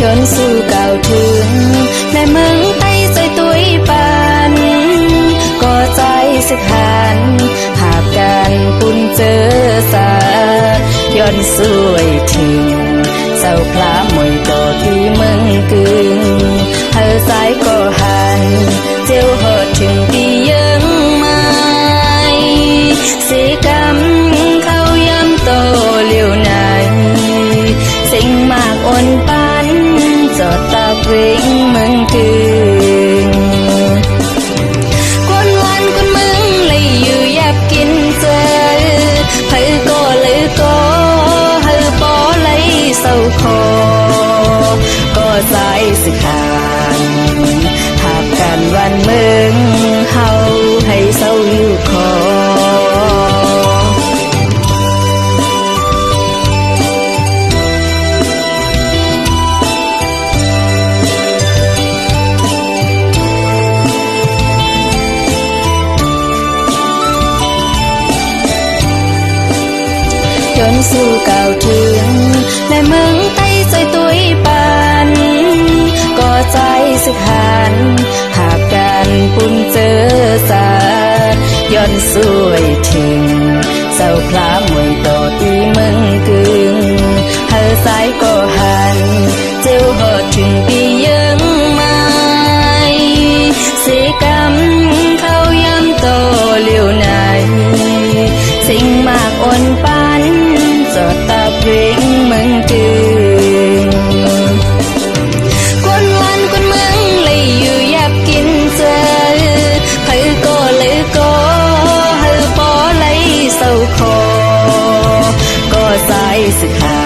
ย้อนสู่เก่าถึงในเมืองไต้ใจตุยปันก็ใจสึกหันหากกันปุ่นเจอสาย้อนสวยถึงเศร้าพลามวยต่อที่เมืองกึ่งเธอสายก็หันเจ้าหดถึงปียังไม่สีกำเขาย้ำโตเลี้ยวไหนสิ่งมากอ่อนปันจอดตาเวงเมืองกึ่งคนวันคนมึงเลยอยู่ยับกินเจอเพื่อก็เลยก็เฮอปอเลยเศร้าคอก็ใจสิขาดหากกันวันมึงเฮาให้เศร้าอยู่คอย้อนสู่เก่าถึงในเมืองไต้ใจตุยปันก็ใจสึกหันหากกันปุ่นเจอสาย้อนสวยถึงเศร้าพลามวยต่อตีเมืองกึ่งเธอสายก็หันเจ้าหดถึงปียังไม่สีกำเขาย้ำโตเลี้ยวไหนสิ่งมากอ่อนปันจอดตาเพลงเมืองกึ่งคนวันคนเมืองเลยอยู่ยับกินเจอเพื่อก็เลยก็เฮอปอเลยเศร้าคอก็ใจสึกหา